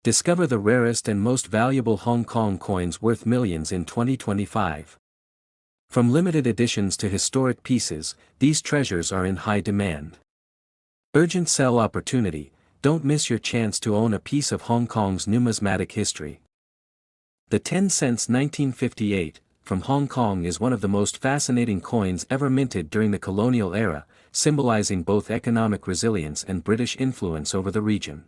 Discover the rarest and most valuable Hong Kong coins worth millions in 2025. From limited editions to historic pieces, these treasures are in high demand. Urgent sell opportunity, don't miss your chance to own a piece of Hong Kong's numismatic history. The 10 cents 1958, from Hong Kong is one of the most fascinating coins ever minted during the colonial era, symbolizing both economic resilience and British influence over the region.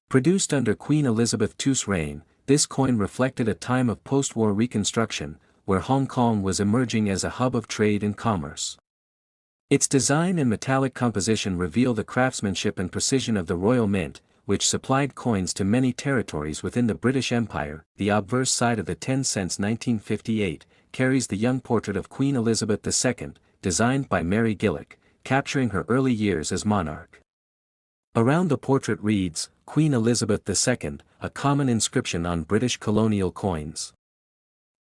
Produced under Queen Elizabeth II's reign, this coin reflected a time of post-war reconstruction, where Hong Kong was emerging as a hub of trade and commerce. Its design and metallic composition reveal the craftsmanship and precision of the Royal Mint, which supplied coins to many territories within the British Empire. The obverse side of the 10 cents 1958 carries the young portrait of Queen Elizabeth II, designed by Mary Gillick, capturing her early years as monarch. Around the portrait reads, Queen Elizabeth II, a common inscription on British colonial coins.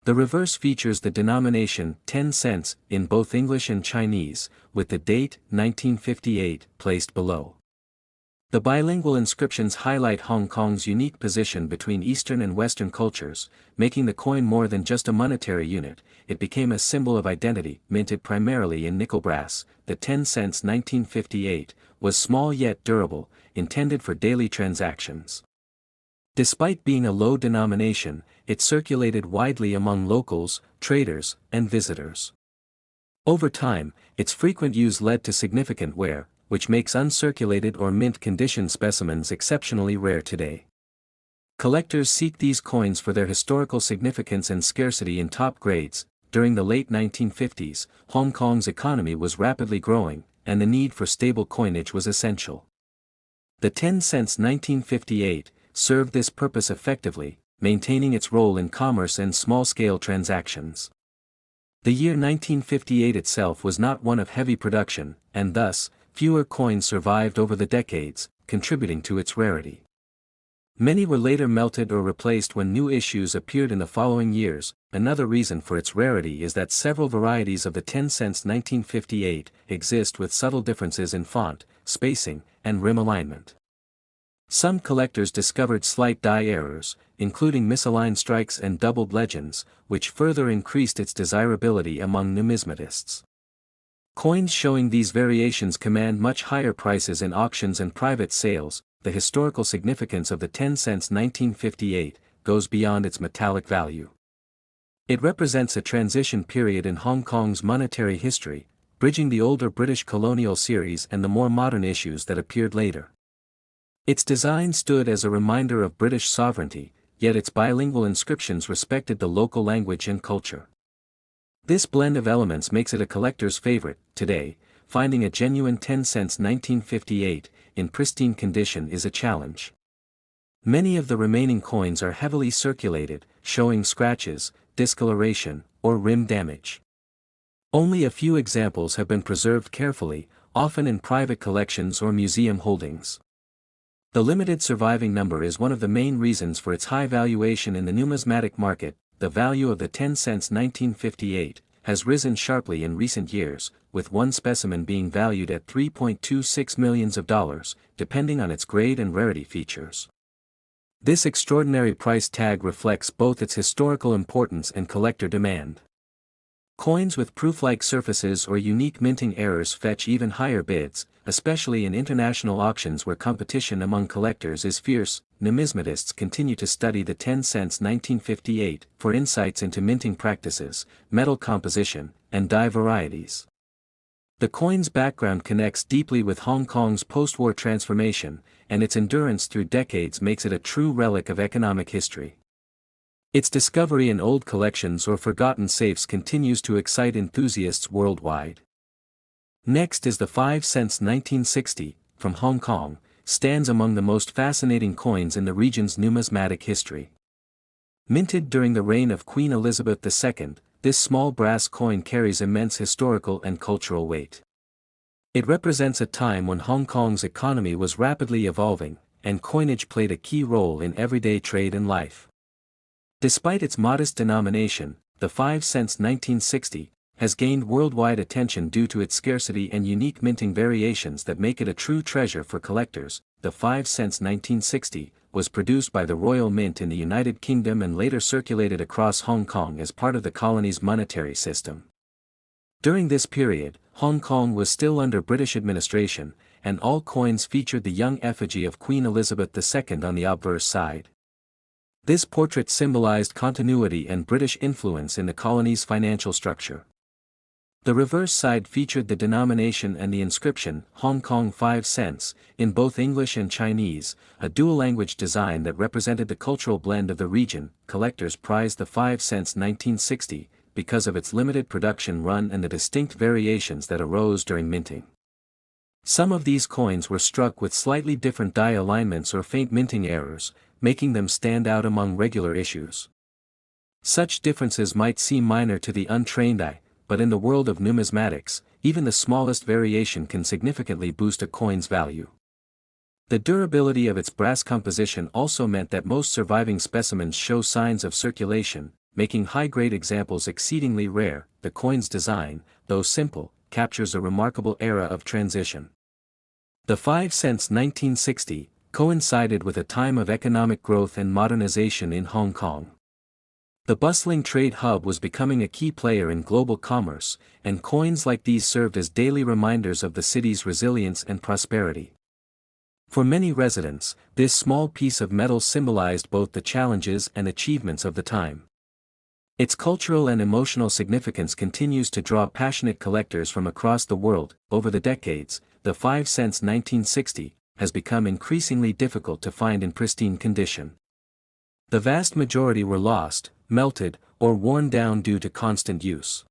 The reverse features the denomination 10 cents in both English and Chinese, with the date 1958 placed below. The bilingual inscriptions highlight Hong Kong's unique position between Eastern and Western cultures, making the coin more than just a monetary unit. It became a symbol of identity. Minted primarily in nickel brass, the 10 cents 1958 was small yet durable, intended for daily transactions. Despite being a low denomination, it circulated widely among locals, traders, and visitors. Over time, its frequent use led to significant wear, which makes uncirculated or mint condition specimens exceptionally rare today. Collectors seek these coins for their historical significance and scarcity in top grades. During the late 1950s, Hong Kong's economy was rapidly growing, and the need for stable coinage was essential. The 10 cents 1958 served this purpose effectively, maintaining its role in commerce and small-scale transactions. The year 1958 itself was not one of heavy production, and thus, fewer coins survived over the decades, contributing to its rarity. Many were later melted or replaced when new issues appeared in the following years. Another reason for its rarity is that several varieties of the 10 cents 1958 exist with subtle differences in font, spacing, and rim alignment. Some collectors discovered slight die errors, including misaligned strikes and doubled legends, which further increased its desirability among numismatists. Coins showing these variations command much higher prices in auctions and private sales. The historical significance of the 10 cents 1958 goes beyond its metallic value. It represents a transition period in Hong Kong's monetary history, bridging the older British colonial series and the more modern issues that appeared later. Its design stood as a reminder of British sovereignty, yet its bilingual inscriptions respected the local language and culture. This blend of elements makes it a collector's favorite. Today, finding a genuine 10 cents 1958 in pristine condition is a challenge. Many of the remaining coins are heavily circulated, showing scratches, discoloration, or rim damage. Only a few examples have been preserved carefully, often in private collections or museum holdings. The limited surviving number is one of the main reasons for its high valuation in the numismatic market. The value of the 10 cents 1958 has risen sharply in recent years, with one specimen being valued at $3.26 million, depending on its grade and rarity features. This extraordinary price tag reflects both its historical importance and collector demand. Coins with proof-like surfaces or unique minting errors fetch even higher bids, especially in international auctions where competition among collectors is fierce. Numismatists continue to study the 10 cents 1958 for insights into minting practices, metal composition, and die varieties. The coin's background connects deeply with Hong Kong's post-war transformation, and its endurance through decades makes it a true relic of economic history. Its discovery in old collections or forgotten safes continues to excite enthusiasts worldwide. Next is the 5 cents 1960, from Hong Kong, stands among the most fascinating coins in the region's numismatic history. Minted during the reign of Queen Elizabeth II, this small brass coin carries immense historical and cultural weight. It represents a time when Hong Kong's economy was rapidly evolving, and coinage played a key role in everyday trade and life. Despite its modest denomination, the 5 cents 1960 has gained worldwide attention due to its scarcity and unique minting variations that make it a true treasure for collectors. The 5 cents 1960 was produced by the Royal Mint in the United Kingdom and later circulated across Hong Kong as part of the colony's monetary system. During this period, Hong Kong was still under British administration, and all coins featured the young effigy of Queen Elizabeth II on the obverse side. This portrait symbolized continuity and British influence in the colony's financial structure. The reverse side featured the denomination and the inscription, Hong Kong 5 cents, in both English and Chinese, a dual-language design that represented the cultural blend of the region. Collectors prized the 5 cents 1960, because of its limited production run and the distinct variations that arose during minting. Some of these coins were struck with slightly different die alignments or faint minting errors, making them stand out among regular issues. Such differences might seem minor to the untrained eye, but in the world of numismatics, even the smallest variation can significantly boost a coin's value. The durability of its brass composition also meant that most surviving specimens show signs of circulation, making high-grade examples exceedingly rare. The coin's design, though simple, captures a remarkable era of transition. The 5 cents 1960 coincided with a time of economic growth and modernization in Hong Kong. The bustling trade hub was becoming a key player in global commerce, and coins like these served as daily reminders of the city's resilience and prosperity. For many residents, this small piece of metal symbolized both the challenges and achievements of the time. Its cultural and emotional significance continues to draw passionate collectors from across the world. Over the decades, the 5 cents 1960 has become increasingly difficult to find in pristine condition. The vast majority were lost, melted, or worn down due to constant use.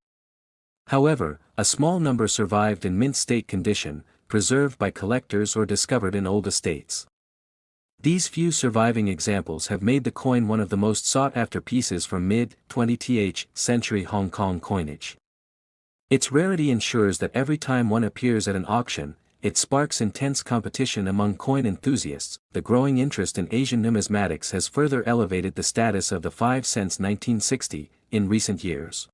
However, a small number survived in mint state condition, preserved by collectors or discovered in old estates. These few surviving examples have made the coin one of the most sought-after pieces from mid-20th century Hong Kong coinage. Its rarity ensures that every time one appears at an auction, it sparks intense competition among coin enthusiasts. The growing interest in Asian numismatics has further elevated the status of the 5 cents 1960 in recent years.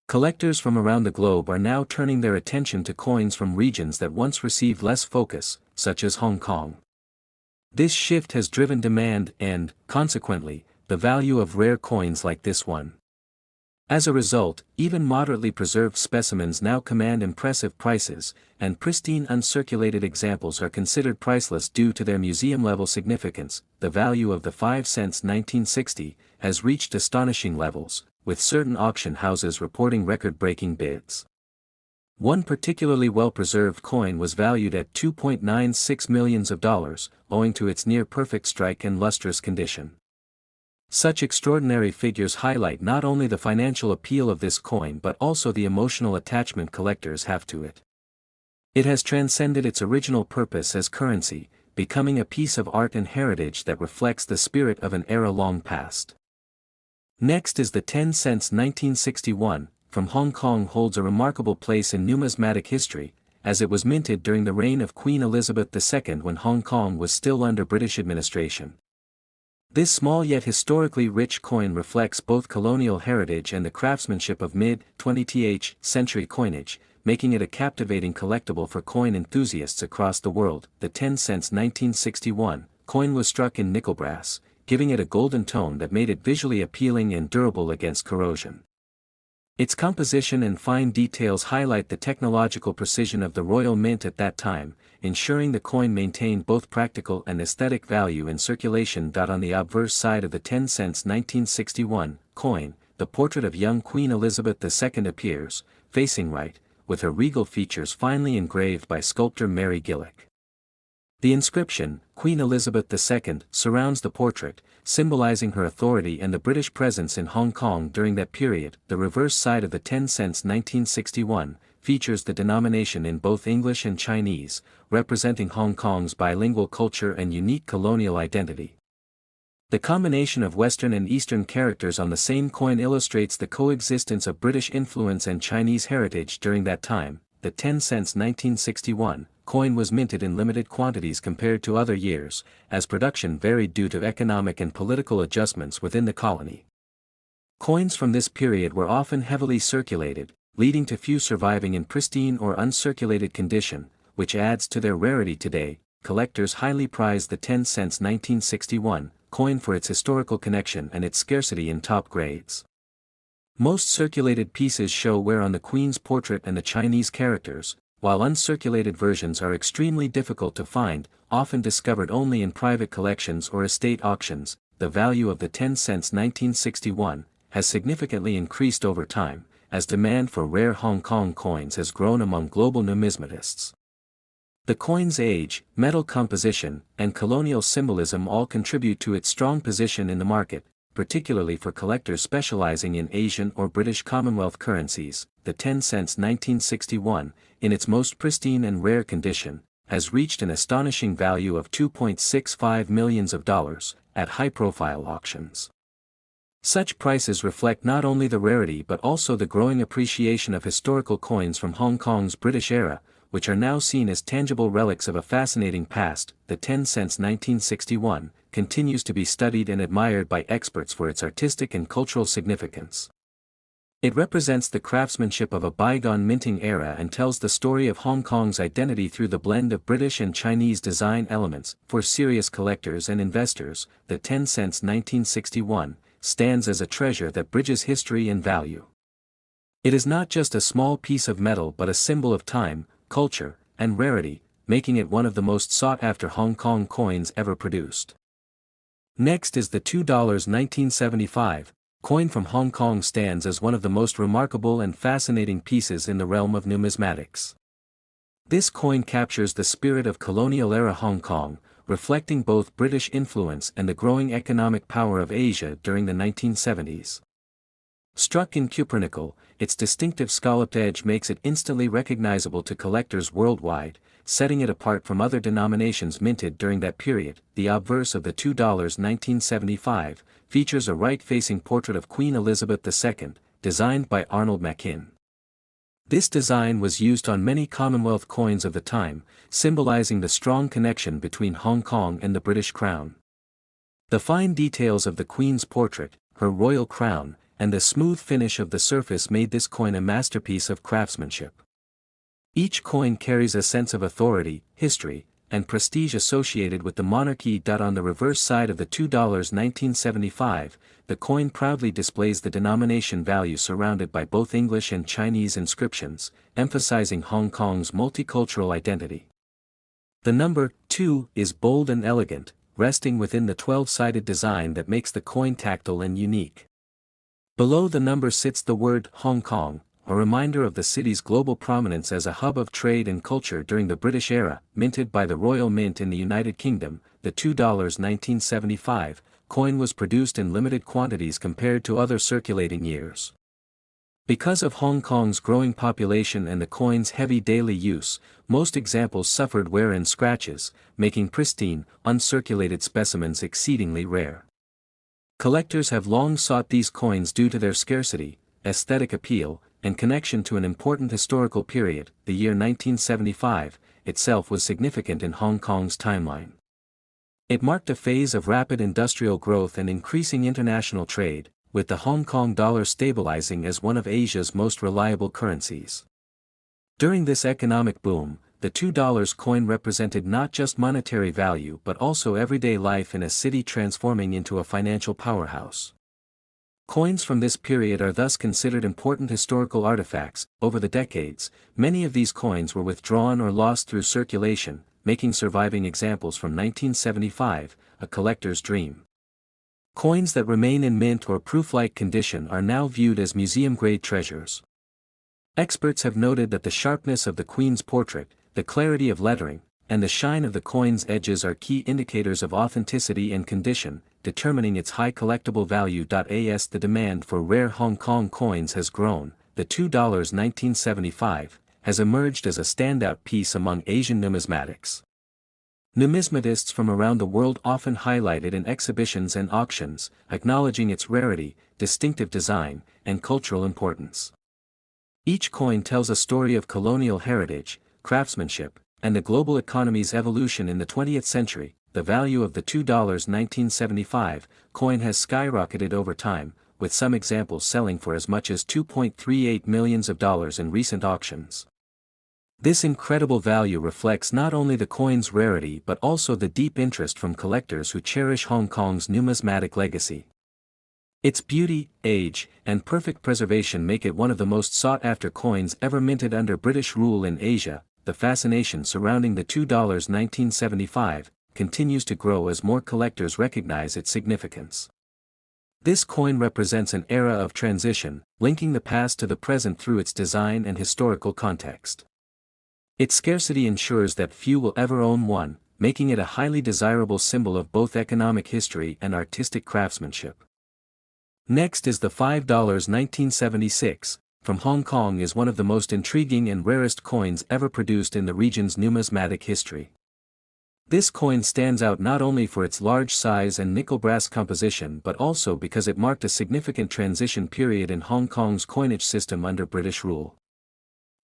Collectors from around the globe are now turning their attention to coins from regions that once received less focus, such as Hong Kong. This shift has driven demand and, consequently, the value of rare coins like this one. As a result, even moderately preserved specimens now command impressive prices, and pristine uncirculated examples are considered priceless due to their museum-level significance. The value of the 5 cents 1960 has reached astonishing levels, with certain auction houses reporting record-breaking bids. One particularly well-preserved coin was valued at $2.96 million, owing to its near-perfect strike and lustrous condition. Such extraordinary figures highlight not only the financial appeal of this coin but also the emotional attachment collectors have to it. It has transcended its original purpose as currency, becoming a piece of art and heritage that reflects the spirit of an era long past. Next is the 10 cents 1961, from Hong Kong holds a remarkable place in numismatic history, as it was minted during the reign of Queen Elizabeth II when Hong Kong was still under British administration. This small yet historically rich coin reflects both colonial heritage and the craftsmanship of mid-20th century coinage, making it a captivating collectible for coin enthusiasts across the world. The 10 cents 1961 coin was struck in nickel brass, giving it a golden tone that made it visually appealing and durable against corrosion. Its composition and fine details highlight the technological precision of the Royal Mint at that time, ensuring the coin maintained both practical and aesthetic value in circulation. On the obverse side of the 10 cents 1961 coin, the portrait of young Queen Elizabeth II appears, facing right, with her regal features finely engraved by sculptor Mary Gillick. The inscription, Queen Elizabeth II, surrounds the portrait, symbolizing her authority and the British presence in Hong Kong during that period. The reverse side of the 10 cents 1961 features the denomination in both English and Chinese, representing Hong Kong's bilingual culture and unique colonial identity. The combination of Western and Eastern characters on the same coin illustrates the coexistence of British influence and Chinese heritage during that time. The 10 cents 1961 coin was minted in limited quantities compared to other years, as production varied due to economic and political adjustments within the colony. Coins from this period were often heavily circulated, leading to few surviving in pristine or uncirculated condition, which adds to their rarity today. collectors highly prize the 10 cents 1961 coin for its historical connection and its scarcity in top grades. Most circulated pieces show wear on the Queen's portrait and the Chinese characters, while uncirculated versions are extremely difficult to find, often discovered only in private collections or estate auctions. The value of the 10 cents 1961 has significantly increased over time, as demand for rare Hong Kong coins has grown among global numismatists. The coin's age, metal composition, and colonial symbolism all contribute to its strong position in the market, particularly for collectors specializing in Asian or British Commonwealth currencies. The 10 cents 1961, in its most pristine and rare condition, has reached an astonishing value of $2.65 million at high-profile auctions. Such prices reflect not only the rarity but also the growing appreciation of historical coins from Hong Kong's British era, which are now seen as tangible relics of a fascinating past. The 10 cents 1961 continues to be studied and admired by experts for its artistic and cultural significance. It represents the craftsmanship of a bygone minting era and tells the story of Hong Kong's identity through the blend of British and Chinese design elements. For serious collectors and investors, the 10 cents 1961 stands as a treasure that bridges history and value. It is not just a small piece of metal but a symbol of time, culture, and rarity, making it one of the most sought-after Hong Kong coins ever produced. Next is the $2 1975 coin from Hong Kong. Stands as one of the most remarkable and fascinating pieces in the realm of numismatics. This coin captures the spirit of colonial-era Hong Kong, reflecting both British influence and the growing economic power of Asia during the 1970s. Struck in cupronickel, its distinctive scalloped edge makes it instantly recognizable to collectors worldwide, setting it apart from other denominations minted during that period. The obverse of the $2 1975 features a right-facing portrait of Queen Elizabeth II, designed by Arnold Machin. This design was used on many Commonwealth coins of the time, symbolizing the strong connection between Hong Kong and the British Crown. The fine details of the Queen's portrait, her royal crown, and the smooth finish of the surface made this coin a masterpiece of craftsmanship. Each coin carries a sense of authority, history, and prestige associated with the monarchy. On the reverse side of the $2 1975, the coin proudly displays the denomination value surrounded by both English and Chinese inscriptions, emphasizing Hong Kong's multicultural identity. The number 2 is bold and elegant, resting within the 12-sided design that makes the coin tactile and unique. Below the number sits the word Hong Kong, a reminder of the city's global prominence as a hub of trade and culture during the British era. Minted by the Royal Mint in the United Kingdom, the $2 1975 coin was produced in limited quantities compared to other circulating years. Because of Hong Kong's growing population and the coin's heavy daily use, most examples suffered wear and scratches, making pristine, uncirculated specimens exceedingly rare. Collectors have long sought these coins due to their scarcity, aesthetic appeal, and connection to an important historical period. The year 1975 itself was significant in Hong Kong's timeline. It marked a phase of rapid industrial growth and increasing international trade, with the Hong Kong dollar stabilizing as one of Asia's most reliable currencies. During this economic boom, the $2 coin represented not just monetary value but also everyday life in a city transforming into a financial powerhouse. Coins from this period are thus considered important historical artifacts. Over the decades, many of these coins were withdrawn or lost through circulation, making surviving examples from 1975 a collector's dream. Coins that remain in mint or proof-like condition are now viewed as museum-grade treasures. Experts have noted that the sharpness of the Queen's portrait, the clarity of lettering, and the shine of the coin's edges are key indicators of authenticity and condition, determining its high collectible value. As the demand for rare Hong Kong coins has grown, the $2 1975 has emerged as a standout piece among Asian numismatics. Numismatists from around the world often highlight it in exhibitions and auctions, acknowledging its rarity, distinctive design, and cultural importance. Each coin tells a story of colonial heritage, craftsmanship, and the global economy's evolution in the 20th century. The value of the $2 1975 coin has skyrocketed over time, with some examples selling for as much as $2.38 million in recent auctions. This incredible value reflects not only the coin's rarity but also the deep interest from collectors who cherish Hong Kong's numismatic legacy. Its beauty, age, and perfect preservation make it one of the most sought-after coins ever minted under British rule in Asia. The fascination surrounding the $2 1975 continues to grow as more collectors recognize its significance. This coin represents an era of transition, linking the past to the present through its design and historical context. Its scarcity ensures that few will ever own one, making it a highly desirable symbol of both economic history and artistic craftsmanship. Next is the $5 1976, from Hong Kong, is one of the most intriguing and rarest coins ever produced in the region's numismatic history. This coin stands out not only for its large size and nickel-brass composition but also because it marked a significant transition period in Hong Kong's coinage system under British rule.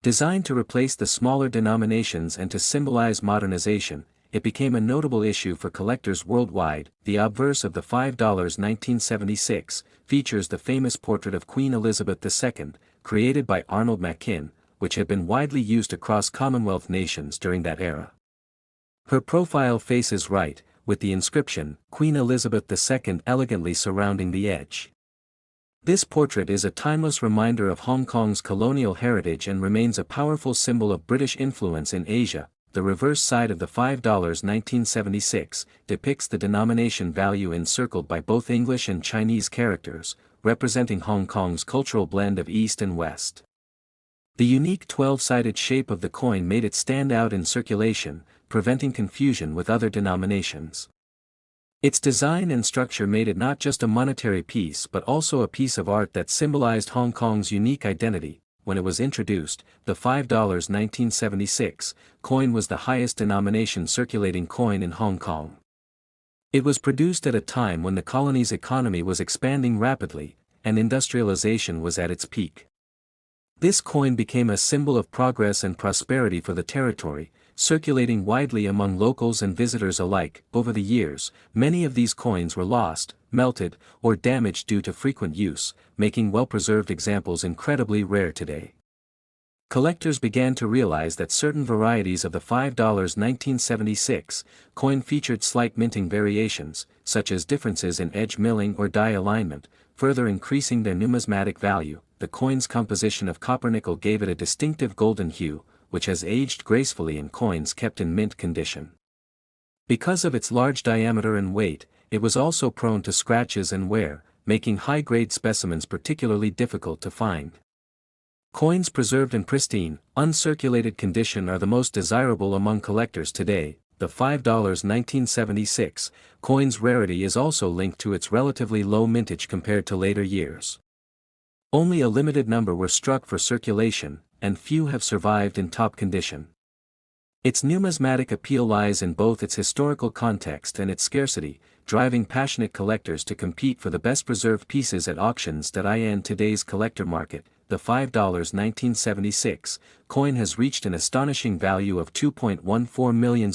Designed to replace the smaller denominations and to symbolize modernization, it became a notable issue for collectors worldwide. The obverse of the $5 1976 features the famous portrait of Queen Elizabeth II, created by Arnold Machin, which had been widely used across Commonwealth nations during that era. Her profile faces right, with the inscription, Queen Elizabeth II elegantly surrounding the edge. This portrait is a timeless reminder of Hong Kong's colonial heritage and remains a powerful symbol of British influence in Asia. The reverse side of the $5 1976 depicts the denomination value encircled by both English and Chinese characters, representing Hong Kong's cultural blend of East and West. The unique 12-sided shape of the coin made it stand out in circulation, preventing confusion with other denominations. Its design and structure made it not just a monetary piece but also a piece of art that symbolized Hong Kong's unique identity. When it was introduced, the $5 1976 coin was the highest denomination circulating coin in Hong Kong. It was produced at a time when the colony's economy was expanding rapidly, and industrialization was at its peak. This coin became a symbol of progress and prosperity for the territory, circulating widely among locals and visitors alike. Over the years, many of these coins were lost, melted, or damaged due to frequent use, making well-preserved examples incredibly rare today. Collectors began to realize that certain varieties of the $5 1976 coin featured slight minting variations, such as differences in edge milling or die alignment, further increasing their numismatic value. The coin's composition of copper-nickel gave it a distinctive golden hue, which has aged gracefully in coins kept in mint condition. Because of its large diameter and weight, it was also prone to scratches and wear, making high-grade specimens particularly difficult to find. Coins preserved in pristine, uncirculated condition are the most desirable among collectors today. The $5 1976 coin's rarity is also linked to its relatively low mintage compared to later years. Only a limited number were struck for circulation, and few have survived in top condition. Its numismatic appeal lies in both its historical context and its scarcity, driving passionate collectors to compete for the best preserved pieces at auctions. In today's collector market, the $5 1976 coin has reached an astonishing value of $2.14 million.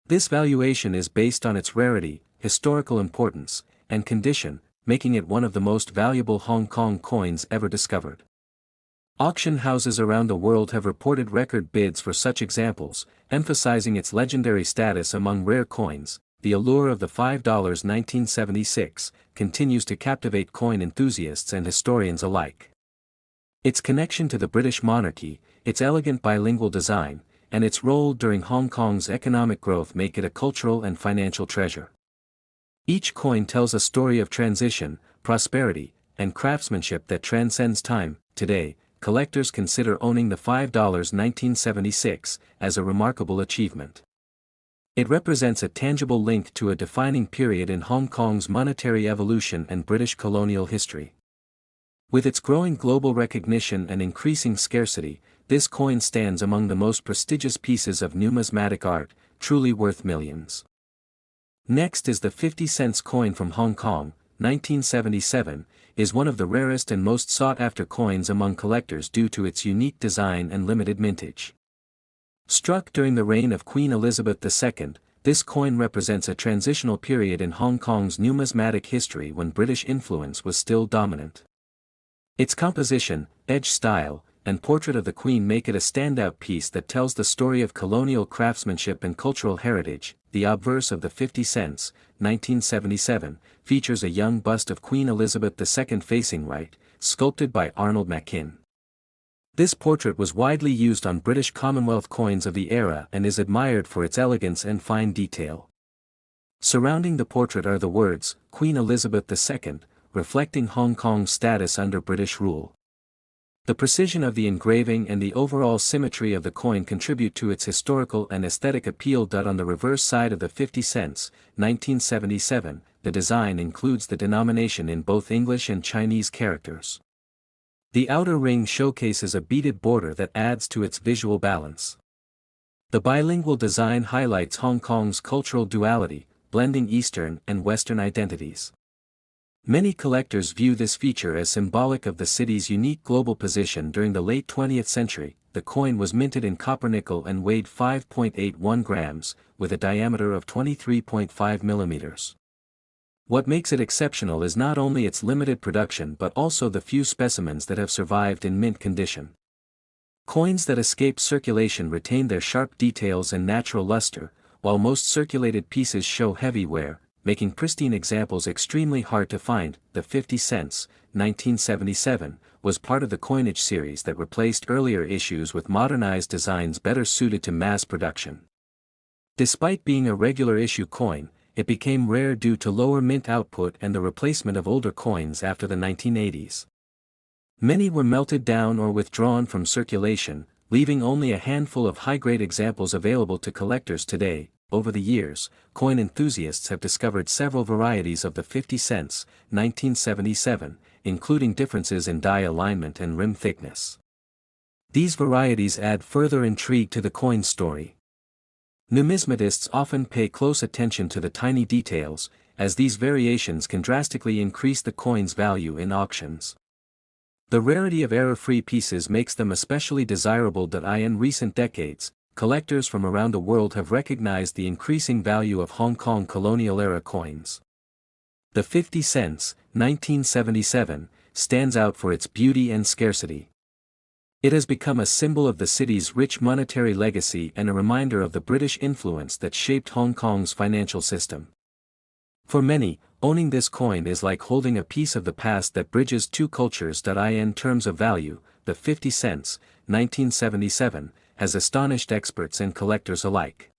This valuation is based on its rarity, historical importance, and condition, making it one of the most valuable Hong Kong coins ever discovered. Auction houses around the world have reported record bids for such examples, emphasizing its legendary status among rare coins. The allure of the $5 1976 continues to captivate coin enthusiasts and historians alike. Its connection to the British monarchy, its elegant bilingual design, and its role during Hong Kong's economic growth make it a cultural and financial treasure. Each coin tells a story of transition, prosperity, and craftsmanship that transcends time. Today, collectors consider owning the $5 1976 as a remarkable achievement. It represents a tangible link to a defining period in Hong Kong's monetary evolution and British colonial history. With its growing global recognition and increasing scarcity, this coin stands among the most prestigious pieces of numismatic art, truly worth millions. Next is the 50-cent coin from Hong Kong. 1977, is one of the rarest and most sought-after coins among collectors due to its unique design and limited mintage. Struck during the reign of Queen Elizabeth II, this coin represents a transitional period in Hong Kong's numismatic history when British influence was still dominant. Its composition, edge style, and portrait of the Queen make it a standout piece that tells the story of colonial craftsmanship and cultural heritage. The obverse of the 50 cents, 1977, features a young bust of Queen Elizabeth II facing right, sculpted by Arnold Machin. This portrait was widely used on British Commonwealth coins of the era and is admired for its elegance and fine detail. Surrounding the portrait are the words, Queen Elizabeth II, reflecting Hong Kong's status under British rule. The precision of the engraving and the overall symmetry of the coin contribute to its historical and aesthetic appeal. On the reverse side of the 50 cents, 1977, the design includes the denomination in both English and Chinese characters. The outer ring showcases a beaded border that adds to its visual balance. The bilingual design highlights Hong Kong's cultural duality, blending Eastern and Western identities. Many collectors view this feature as symbolic of the city's unique global position during the late 20th century. The coin was minted in copper nickel and weighed 5.81 grams, with a diameter of 23.5 millimeters. What makes it exceptional is not only its limited production but also the few specimens that have survived in mint condition. Coins that escape circulation retain their sharp details and natural luster, while most circulated pieces show heavy wear, making pristine examples extremely hard to find. The 50 cents, 1977, was part of the coinage series that replaced earlier issues with modernized designs better suited to mass production. Despite being a regular issue coin, it became rare due to lower mint output and the replacement of older coins after the 1980s. Many were melted down or withdrawn from circulation, leaving only a handful of high-grade examples available to collectors today. Over the years, coin enthusiasts have discovered several varieties of the 50 cents, 1977, including differences in die alignment and rim thickness. These varieties add further intrigue to the coin story. Numismatists often pay close attention to the tiny details, as these variations can drastically increase the coin's value in auctions. The rarity of error-free pieces makes them especially desirable. In recent decades, collectors from around the world have recognized the increasing value of Hong Kong colonial-era coins. The 50 cents, 1977, stands out for its beauty and scarcity. It has become a symbol of the city's rich monetary legacy and a reminder of the British influence that shaped Hong Kong's financial system. For many, owning this coin is like holding a piece of the past that bridges two cultures. In terms of value, the 50 cents, 1977, has astonished experts and collectors alike.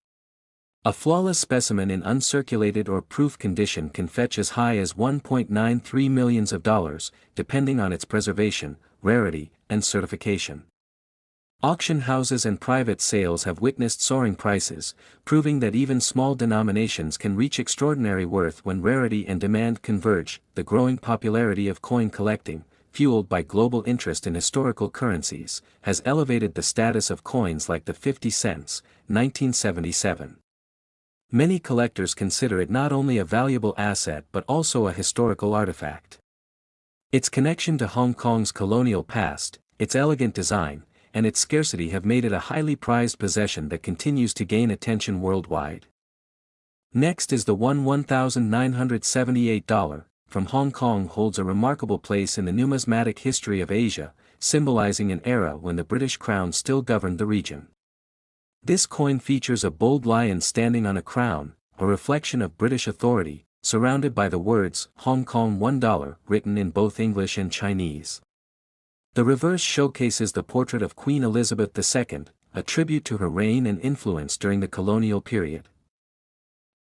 A flawless specimen in uncirculated or proof condition can fetch as high as $1.93 million, depending on its preservation, rarity, and certification. Auction houses and private sales have witnessed soaring prices, proving that even small denominations can reach extraordinary worth when rarity and demand converge. The growing popularity of coin collecting, fueled by global interest in historical currencies, has elevated the status of coins like the 50 cents, 1977. Many collectors consider it not only a valuable asset but also a historical artifact. Its connection to Hong Kong's colonial past, its elegant design, and its scarcity have made it a highly prized possession that continues to gain attention worldwide. Next is the $1,978 from Hong Kong holds a remarkable place in the numismatic history of Asia, symbolizing an era when the British Crown still governed the region. This coin features a bold lion standing on a crown, a reflection of British authority, surrounded by the words Hong Kong $1 written in both English and Chinese. The reverse showcases the portrait of Queen Elizabeth II, a tribute to her reign and influence during the colonial period.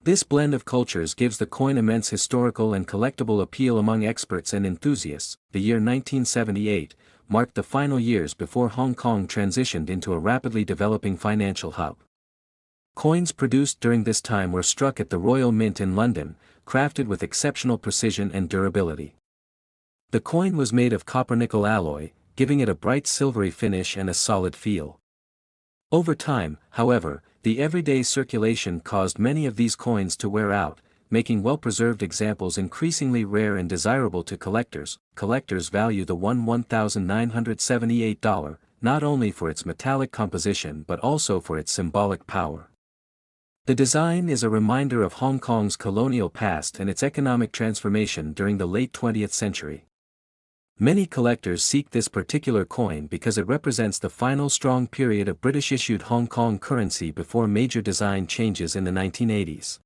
This blend of cultures gives the coin immense historical and collectible appeal among experts and enthusiasts. The year 1978 marked the final years before Hong Kong transitioned into a rapidly developing financial hub. Coins produced during this time were struck at the Royal Mint in London, crafted with exceptional precision and durability. The coin was made of copper-nickel alloy, giving it a bright silvery finish and a solid feel. Over time, however, the everyday circulation caused many of these coins to wear out, making well-preserved examples increasingly rare and desirable to collectors. Collectors value the $1,978 not only for its metallic composition but also for its symbolic power. The design is a reminder of Hong Kong's colonial past and its economic transformation during the late 20th century. Many collectors seek this particular coin because it represents the final strong period of British-issued Hong Kong currency before major design changes in the 1980s.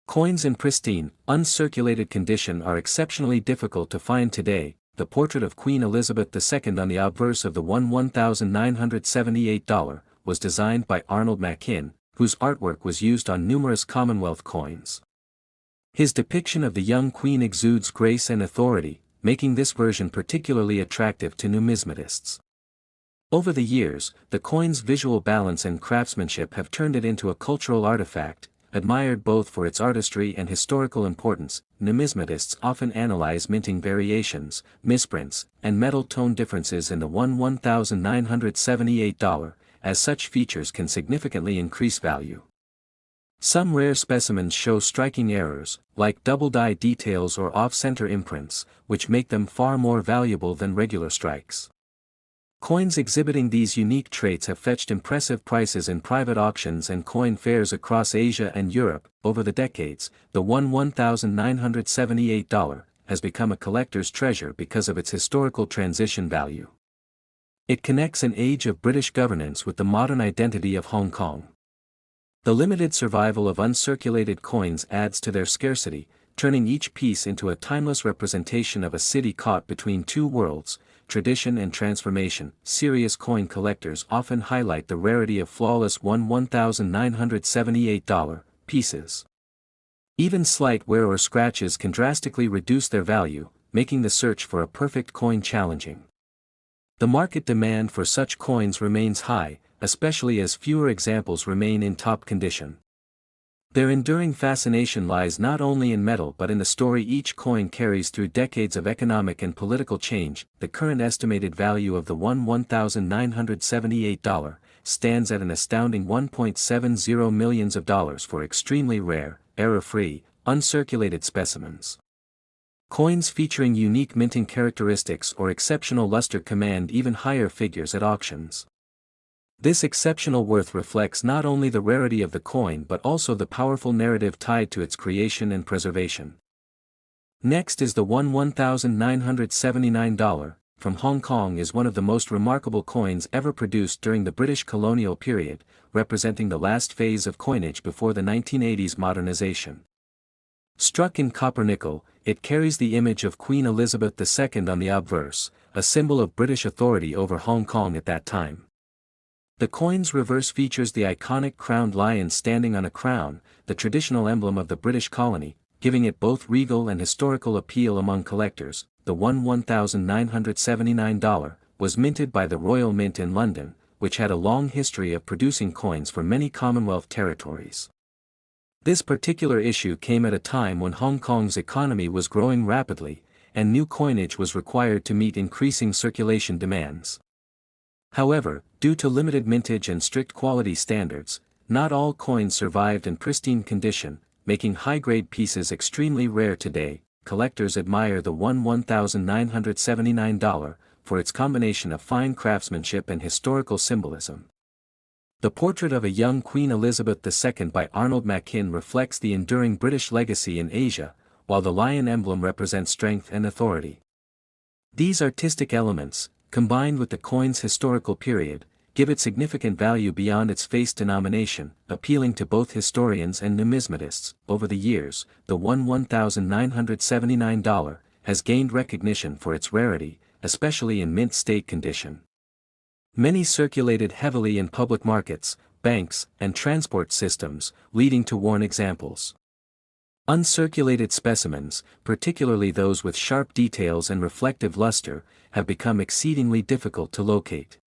Coins in pristine, uncirculated condition are exceptionally difficult to find today. The portrait of Queen Elizabeth II on the obverse of the $1,978 was designed by Arnold Machin, whose artwork was used on numerous Commonwealth coins. His depiction of the young queen exudes grace and authority, making this version particularly attractive to numismatists. Over the years, the coin's visual balance and craftsmanship have turned it into a cultural artifact, admired both for its artistry and historical importance. Numismatists often analyze minting variations, misprints, and metal tone differences in the $1,978, as such features can significantly increase value. Some rare specimens show striking errors, like double-die details or off-center imprints, which make them far more valuable than regular strikes. Coins exhibiting these unique traits have fetched impressive prices in private auctions and coin fairs across Asia and Europe. Over the decades, the $1,978 has become a collector's treasure because of its historical transition value. It connects an age of British governance with the modern identity of Hong Kong. The limited survival of uncirculated coins adds to their scarcity, turning each piece into a timeless representation of a city caught between two worlds, tradition and transformation. Serious coin collectors often highlight the rarity of flawless $1,978 pieces. Even slight wear or scratches can drastically reduce their value, making the search for a perfect coin challenging. The market demand for such coins remains high, especially as fewer examples remain in top condition. Their enduring fascination lies not only in metal but in the story each coin carries through decades of economic and political change. The current estimated value of the $1,978 stands at an astounding $1.70 million for extremely rare, error-free, uncirculated specimens. Coins featuring unique minting characteristics or exceptional luster command even higher figures at auctions. This exceptional worth reflects not only the rarity of the coin but also the powerful narrative tied to its creation and preservation. Next is the $1,979 from Hong Kong is one of the most remarkable coins ever produced during the British colonial period, representing the last phase of coinage before the 1980s modernization. Struck in copper nickel, it carries the image of Queen Elizabeth II on the obverse, a symbol of British authority over Hong Kong at that time. The coin's reverse features the iconic crowned lion standing on a crown, the traditional emblem of the British colony, giving it both regal and historical appeal among collectors. The $1,979 was minted by the Royal Mint in London, which had a long history of producing coins for many Commonwealth territories. This particular issue came at a time when Hong Kong's economy was growing rapidly, and new coinage was required to meet increasing circulation demands. However, due to limited mintage and strict quality standards, not all coins survived in pristine condition, making high-grade pieces extremely rare today. Collectors admire the $1,979 for its combination of fine craftsmanship and historical symbolism. The portrait of a young Queen Elizabeth II by Arnold Machin reflects the enduring British legacy in Asia, while the lion emblem represents strength and authority. These artistic elements, combined with the coin's historical period, give it significant value beyond its face denomination, appealing to both historians and numismatists. Over the years, the $1,979 has gained recognition for its rarity, especially in mint state condition. Many circulated heavily in public markets, banks, and transport systems, leading to worn examples. Uncirculated specimens, particularly those with sharp details and reflective luster, have become exceedingly difficult to locate.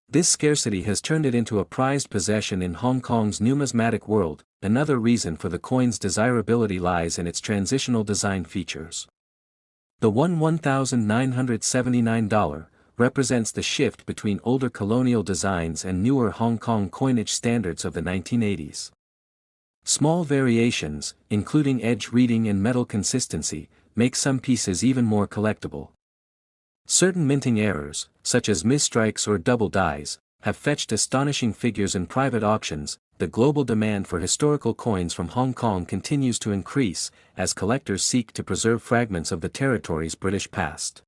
This scarcity has turned it into a prized possession in Hong Kong's numismatic world. Another reason for the coin's desirability lies in its transitional design features. The $1,979 represents the shift between older colonial designs and newer Hong Kong coinage standards of the 1980s. Small variations, including edge reading and metal consistency, make some pieces even more collectible. Certain minting errors, such as misstrikes or double dies, have fetched astonishing figures in private auctions. The global demand for historical coins from Hong Kong continues to increase, as collectors seek to preserve fragments of the territory's British past.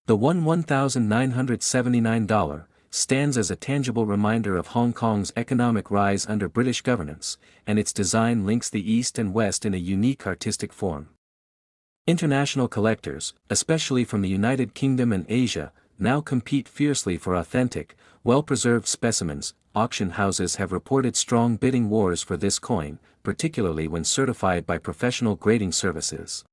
The $1,979 stands as a tangible reminder of Hong Kong's economic rise under British governance, and its design links the East and West in a unique artistic form. International collectors, especially from the United Kingdom and Asia, now compete fiercely for authentic, well-preserved specimens. Auction houses have reported strong bidding wars for this coin, particularly when certified by professional grading services.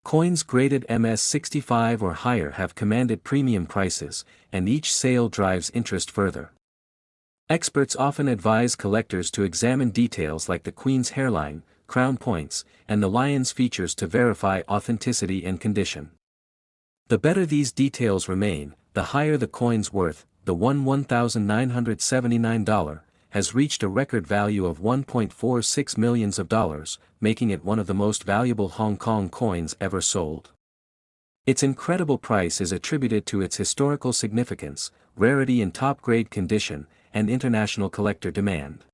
Coins graded MS65 or higher have commanded premium prices, and each sale drives interest further. Experts often advise collectors to examine details like the Queen's hairline, crown points, and the lion's features to verify authenticity and condition. The better these details remain, the higher the coin's worth. The $1,979 has reached a record value of $1.46 million, making it one of the most valuable Hong Kong coins ever sold. Its incredible price is attributed to its historical significance, rarity in top-grade condition, and international collector demand.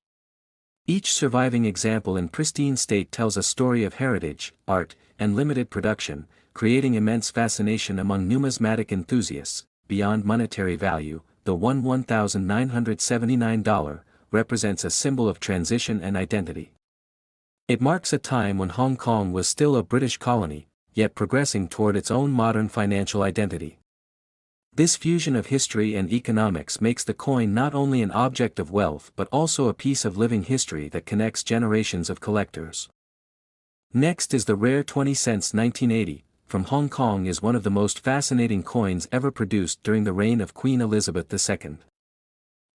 Each surviving example in pristine state tells a story of heritage, art, and limited production, creating immense fascination among numismatic enthusiasts. Beyond monetary value, the $1,979 represents a symbol of transition and identity. It marks a time when Hong Kong was still a British colony, yet progressing toward its own modern financial identity. This fusion of history and economics makes the coin not only an object of wealth but also a piece of living history that connects generations of collectors. Next is the rare 20 cents 1980, from Hong Kong, is one of the most fascinating coins ever produced during the reign of Queen Elizabeth II.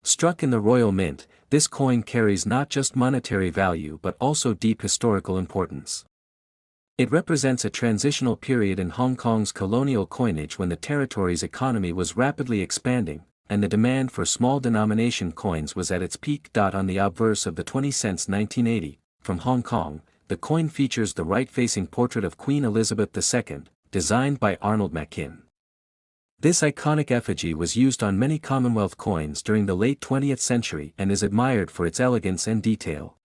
Struck in the Royal Mint, this coin carries not just monetary value but also deep historical importance. It represents a transitional period in Hong Kong's colonial coinage when the territory's economy was rapidly expanding, and the demand for small denomination coins was at its peak. On the obverse of the 20 cents 1980, from Hong Kong, the coin features the right-facing portrait of Queen Elizabeth II, designed by Arnold Machin. This iconic effigy was used on many Commonwealth coins during the late 20th century and is admired for its elegance and detail.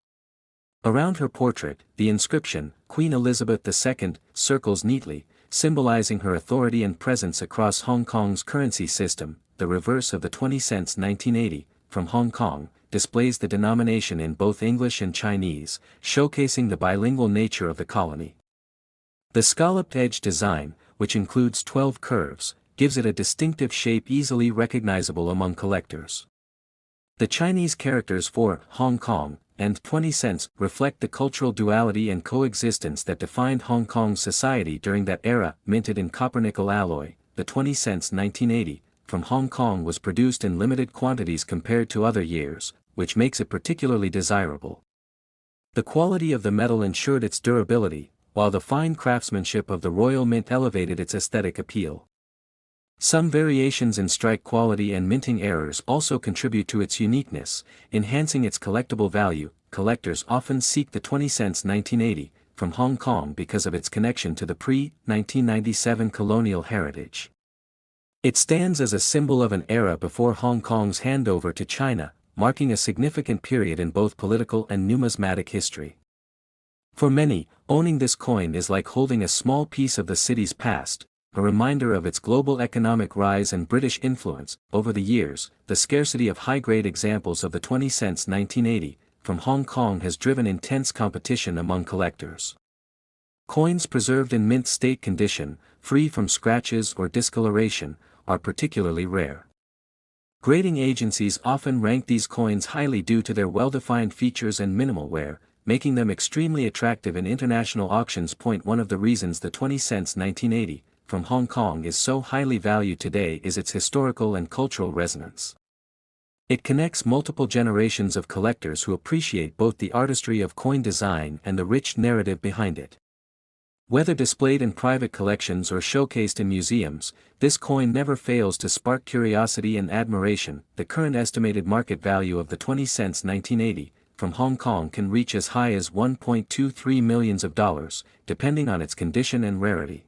Around her portrait, the inscription, Queen Elizabeth II, circles neatly, symbolizing her authority and presence across Hong Kong's currency system. The reverse of the 20 cents 1980, from Hong Kong, displays the denomination in both English and Chinese, showcasing the bilingual nature of the colony. The scalloped edge design, which includes 12 curves, gives it a distinctive shape easily recognizable among collectors. The Chinese characters for Hong Kong and 20 cents reflect the cultural duality and coexistence that defined Hong Kong's society during that era. Minted in copper-nickel alloy, the 20 cents 1980, from Hong Kong was produced in limited quantities compared to other years, which makes it particularly desirable. The quality of the metal ensured its durability, while the fine craftsmanship of the Royal Mint elevated its aesthetic appeal. Some variations in strike quality and minting errors also contribute to its uniqueness, enhancing its collectible value. Collectors often seek the 20 cents 1980, from Hong Kong because of its connection to the pre-1997 colonial heritage. It stands as a symbol of an era before Hong Kong's handover to China, marking a significant period in both political and numismatic history. For many, owning this coin is like holding a small piece of the city's past, a reminder of its global economic rise and British influence. Over the years, the scarcity of high-grade examples of the 20 cents 1980, from Hong Kong has driven intense competition among collectors. Coins preserved in mint state condition, free from scratches or discoloration, are particularly rare. Grading agencies often rank these coins highly due to their well-defined features and minimal wear, making them extremely attractive in international auctions. One of the reasons the 20 cents 1980, from Hong Kong is so highly valued today is its historical and cultural resonance. It connects multiple generations of collectors who appreciate both the artistry of coin design and the rich narrative behind it. Whether displayed in private collections or showcased in museums, this coin never fails to spark curiosity and admiration. The current estimated market value of the 20 cents 1980, from Hong Kong can reach as high as $1.23 million, depending on its condition and rarity.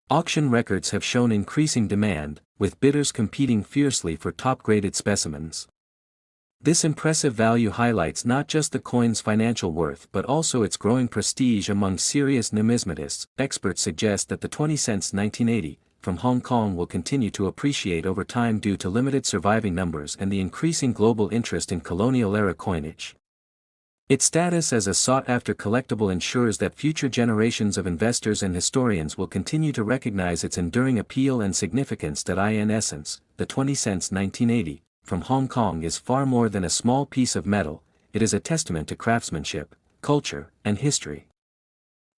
Auction records have shown increasing demand, with bidders competing fiercely for top-graded specimens. This impressive value highlights not just the coin's financial worth but also its growing prestige among serious numismatists. Experts suggest that the 20 cents 1980, from Hong Kong will continue to appreciate over time due to limited surviving numbers and the increasing global interest in colonial-era coinage. Its status as a sought-after collectible ensures that future generations of investors and historians will continue to recognize its enduring appeal and significance. In essence, the 20 cents 1980 from Hong Kong is far more than a small piece of metal. It is a testament to craftsmanship, culture, and history.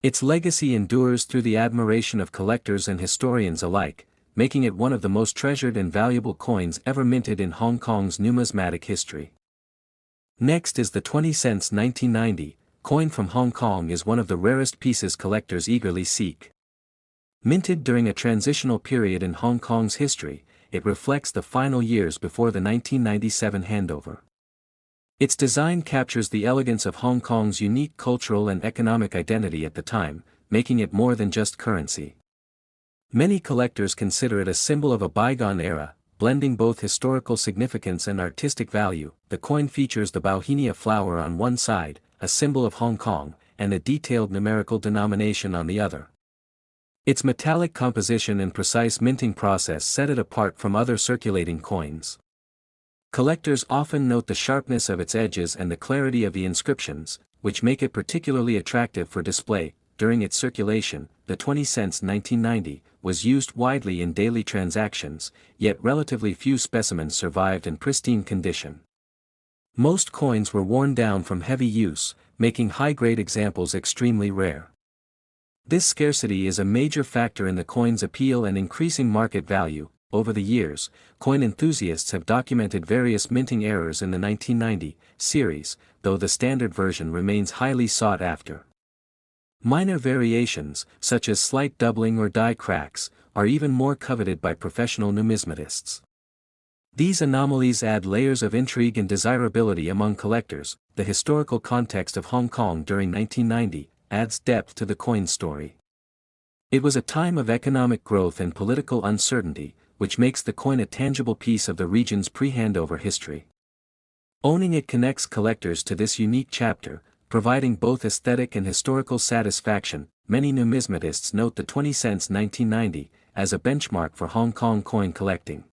Its legacy endures through the admiration of collectors and historians alike, making it one of the most treasured and valuable coins ever minted in Hong Kong's numismatic history. Next is the 20 cents 1990 coin from Hong Kong is one of the rarest pieces collectors eagerly seek. Minted during a transitional period in Hong Kong's history, it reflects the final years before the 1997 handover. Its design captures the elegance of Hong Kong's unique cultural and economic identity at the time, making it more than just currency. Many collectors consider it a symbol of a bygone era, blending both historical significance and artistic value. The coin features the bauhinia flower on one side, a symbol of Hong Kong, and a detailed numerical denomination on the other. Its metallic composition and precise minting process set it apart from other circulating coins. Collectors often note the sharpness of its edges and the clarity of the inscriptions, which make it particularly attractive for display. During its circulation, the 20 cents 1990 was used widely in daily transactions, yet relatively few specimens survived in pristine condition. Most coins were worn down from heavy use, making high-grade examples extremely rare. This scarcity is a major factor in the coin's appeal and increasing market value. Over the years, coin enthusiasts have documented various minting errors in the 1990 series, though the standard version remains highly sought after. Minor variations, such as slight doubling or die cracks, are even more coveted by professional numismatists. These anomalies add layers of intrigue and desirability among collectors. The historical context of Hong Kong during 1990 adds depth to the coin story. It was a time of economic growth and political uncertainty, which makes the coin a tangible piece of the region's pre-handover history. Owning it connects collectors to this unique chapter, providing both aesthetic and historical satisfaction. Many numismatists note the 20 cents 1990 as a benchmark for Hong Kong coin collecting.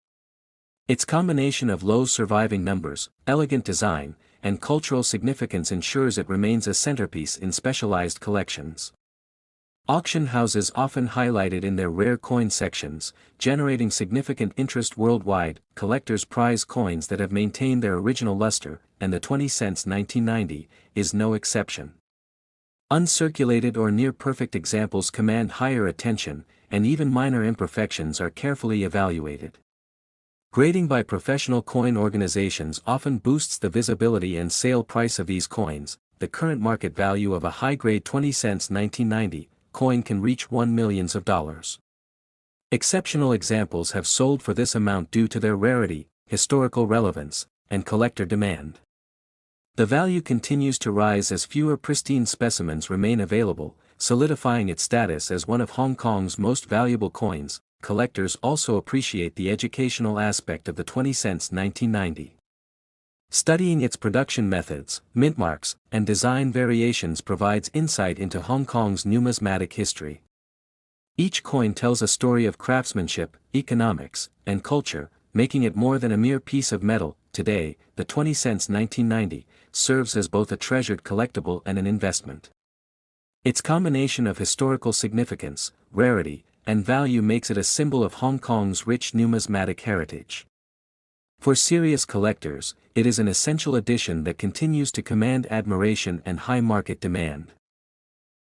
Its combination of low surviving numbers, elegant design, and cultural significance ensures it remains a centerpiece in specialized collections. Auction houses often highlight it in their rare coin sections, generating significant interest worldwide. Collectors prize coins that have maintained their original luster, and the 20 cents 1990 is no exception. Uncirculated or near-perfect examples command higher attention, and even minor imperfections are carefully evaluated. Grading by professional coin organizations often boosts the visibility and sale price of these coins. The current market value of a high-grade 20 cents 1990 coin can reach $1 million. Exceptional examples have sold for this amount due to their rarity, historical relevance, and collector demand. The value continues to rise as fewer pristine specimens remain available, solidifying its status as one of Hong Kong's most valuable coins. Collectors also appreciate the educational aspect of the 20 cents 1990. Studying its production methods, mint marks, and design variations provides insight into Hong Kong's numismatic history. Each coin tells a story of craftsmanship, economics, and culture, making it more than a mere piece of metal. Today, the 20 cents 1990 serves as both a treasured collectible and an investment. Its combination of historical significance, rarity, and value makes it a symbol of Hong Kong's rich numismatic heritage. For serious collectors, it is an essential addition that continues to command admiration and high market demand.